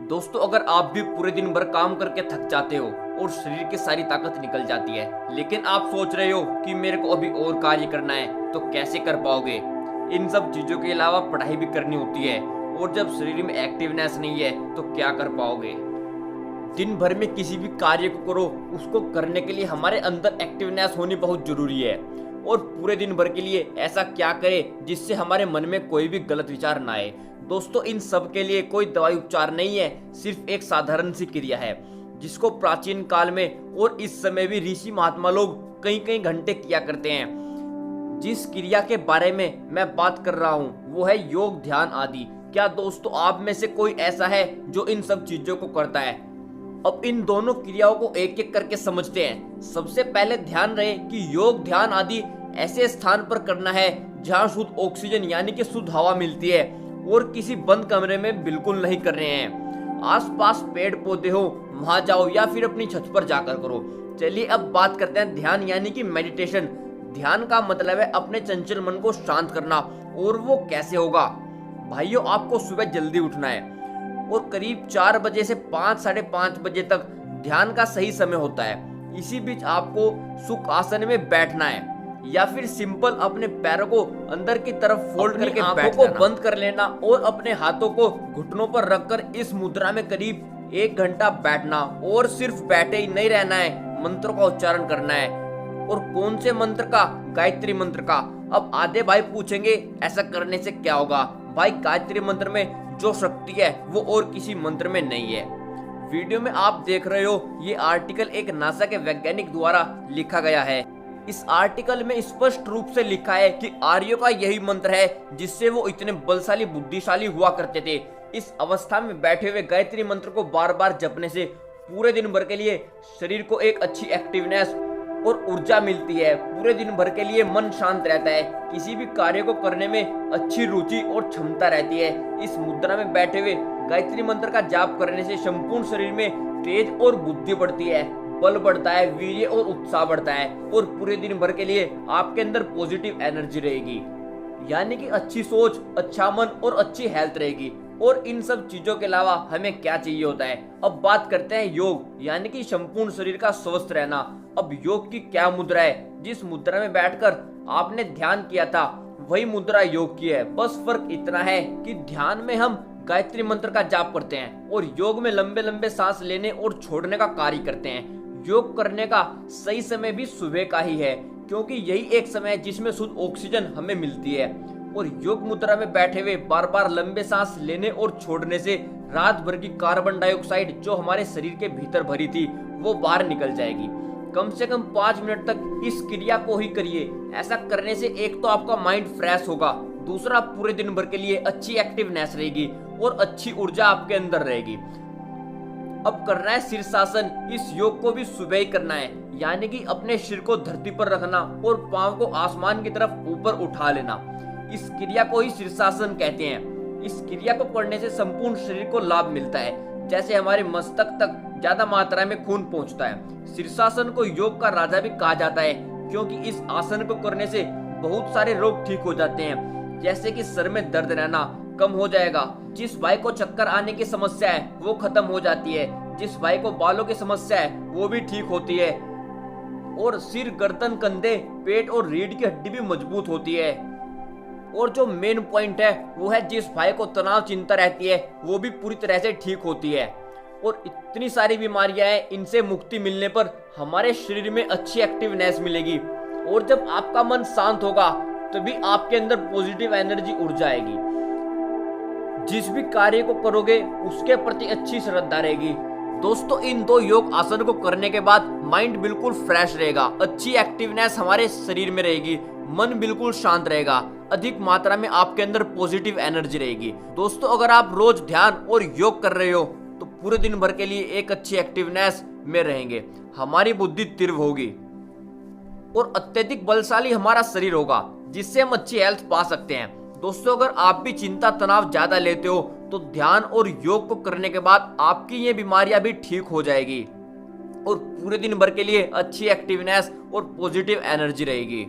दोस्तों, अगर आप भी पूरे दिन भर काम करके थक जाते हो और शरीर की सारी ताकत निकल जाती है, लेकिन आप सोच रहे हो कि मेरे को अभी और कार्य करना है, तो कैसे कर पाओगे? इन सब चीजों के अलावा पढ़ाई भी करनी होती है, और जब शरीर में एक्टिवनेस नहीं है तो क्या कर पाओगे? दिन भर में किसी भी कार्य को करो, उसको करने के लिए हमारे अंदर एक्टिवनेस होनी बहुत जरूरी है। और पूरे दिन भर के लिए ऐसा क्या करें जिससे हमारे मन में कोई भी गलत विचार ना आए? दोस्तों, इन सब के लिए कोई दवाई उपचार नहीं है, सिर्फ एक साधारण सी क्रिया है जिसको प्राचीन काल में और इस समय भी ऋषि महात्मा लोग कई कई घंटे किया करते हैं। जिस क्रिया के बारे में मैं बात कर रहा हूँ वो है योग, ध्यान आदि। क्या दोस्तों आप में से कोई ऐसा है जो इन सब चीजों को करता है? अब इन दोनों क्रियाओं को एक एक करके समझते हैं। सबसे पहले ध्यान रहे कि योग, ध्यान आदि ऐसे स्थान पर करना है जहाँ शुद्ध ऑक्सीजन यानी कि शुद्ध हवा मिलती है, और किसी बंद कमरे में बिल्कुल नहीं कर रहे हैं। आसपास पेड़ पौधे हो वहां जाओ या फिर अपनी छत पर जाकर करो। चलिए अब बात करते हैं ध्यान यानी कि मेडिटेशन। ध्यान का मतलब है अपने चंचल मन को शांत करना। और वो कैसे होगा? भाइयों, आपको सुबह जल्दी उठना है और करीब 4 बजे से 5 साढ़े 5 बजे तक ध्यान का सही समय होता है। इसी बीच आपको सुख आसन में बैठना है या फिर सिंपल अपने पैरों को अंदर की तरफ फोल्ड करके आंखों को बंद कर लेना और अपने हाथों को घुटनों पर रखकर इस मुद्रा में करीब 1 घंटा बैठना। और सिर्फ बैठे ही नहीं रहना है, मंत्रों का उच्चारण करना है। और कौन से मंत्र का? गायत्री मंत्र का। अब आधे भाई पूछेंगे ऐसा करने से क्या होगा? भाई, गायत्री मंत्र में जो शक्ति है वो और किसी मंत्र में नहीं है। वीडियो में आप देख रहे हो ये आर्टिकल एक नासा के वैज्ञानिक द्वारा लिखा गया है। इस आर्टिकल में स्पष्ट रूप से लिखा है कि आर्यों का यही मंत्र है जिससे वो इतने बलशाली बुद्धिशाली हुआ करते थे। इस अवस्था में बैठे हुए गायत्री मंत्र को बार बार जपने से पूरे दिन भर के लिए शरीर को एक अच्छी एक्टिवनेस और ऊर्जा मिलती है। पूरे दिन भर के लिए मन शांत रहता है, किसी भी कार्य को करने में अच्छी रुचि और क्षमता रहती है। इस मुद्रा में बैठे हुए गायत्री मंत्र का जाप करने से संपूर्ण शरीर में तेज और बुद्धि बढ़ती है, बल बढ़ता है, वीर्य और उत्साह बढ़ता है, और पूरे दिन भर के लिए आपके अंदर पॉजिटिव एनर्जी रहेगी, यानी कि अच्छी सोच, अच्छा मन और अच्छी हेल्थ रहेगी। और इन सब चीजों के अलावा हमें क्या चाहिए होता है? अब बात करते हैं योग यानी कि संपूर्ण शरीर का स्वस्थ रहना। अब योग की क्या मुद्रा है? जिस मुद्रा में बैठकर आपने ध्यान किया था वही मुद्रा योग की है। बस फर्क इतना है कि ध्यान में हम गायत्री मंत्र का जाप करते हैं और योग में लंबे लंबे सांस लेने और छोड़ने का कार्य करते हैं। योग करने का सही समय भी सुबह का ही है, क्योंकि यही एक समय है जिसमें शुद्ध ऑक्सीजन हमें मिलती है। और योग मुद्रा में बैठे हुए बार बार लंबे सांस लेने और छोड़ने से रात भर की कार्बन डाइऑक्साइड जो हमारे शरीर के भीतर भरी थी वो बाहर निकल जाएगी। कम से कम 5 मिनट तक इस क्रिया को ही करिए। ऐसा करने से एक तो आपका माइंड फ्रेश होगा, दूसरा पूरे दिन भर के लिए अच्छी एक्टिवनेस रहेगी और अच्छी ऊर्जा आपके अंदर रहेगी। अब करना है शीर्षासन। इस योग को भी सुबह ही करना है, यानी कि अपने सिर को धरती पर रखना और पांव को आसमान की तरफ ऊपर उठा लेना। इस क्रिया को ही शीर्षासन कहते हैं। इस क्रिया को करने से संपूर्ण शरीर को लाभ मिलता है, जैसे हमारे मस्तक तक ज्यादा मात्रा में खून पहुंचता है। शीर्षासन को योग का राजा भी कहा जाता है, क्योंकि इस आसन को करने से बहुत सारे रोग ठीक हो जाते हैं, जैसे कि सर में दर्द रहना कम हो जाएगा, जिस भाई को चक्कर आने की समस्या है वो खत्म हो जाती है, जिस भाई को बालों की समस्या है वो भी ठीक होती है, और सिर, गर्दन, कंधे, पेट और रीढ़ की हड्डी भी मजबूत होती है। और जो मेन पॉइंट है वो है जिस भाई को तनाव, चिंता रहती है वो भी पूरी तरह से ठीक होती है। और इतनी सारी बीमारियां हैं, इनसे मुक्ति मिलने पर हमारे शरीर में अच्छी एक्टिवनेस मिलेगी। और जब आपका मन शांत होगा तभी आपके अंदर पॉजिटिव एनर्जी, ऊर्जा आएगी। जिस भी कार्य को करोगे उसके प्रति अच्छी श्रद्धा रहेगी। दोस्तों, इन 2 योग आसन को करने के बाद माइंड बिल्कुल फ्रेश रहेगा, अच्छी एक्टिवनेस हमारे शरीर में रहेगी, मन बिल्कुल शांत रहेगा, अधिक मात्रा में आपके अंदर पॉजिटिव एनर्जी रहेगी। दोस्तों, अगर आप रोज ध्यान और योग कर रहे हो तो पूरे दिन भर के लिए एक अच्छी एक्टिवनेस में रहेंगे, हमारी बुद्धि तीव्र होगी और अत्यधिक बलशाली हमारा शरीर होगा, जिससे हम अच्छी हेल्थ पा सकते हैं। दोस्तों, अगर आप भी चिंता, तनाव ज्यादा लेते हो तो ध्यान और योग को करने के बाद आपकी ये बीमारियां भी ठीक हो जाएगी और पूरे दिन भर के लिए अच्छी एक्टिवनेस और पॉजिटिव एनर्जी रहेगी।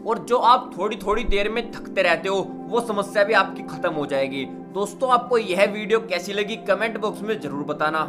और जो आप थोड़ी थोड़ी देर में थकते रहते हो वो समस्या भी आपकी खत्म हो जाएगी। दोस्तों आपको यह वीडियो कैसी लगी कमेंट बॉक्स में जरूर बताना।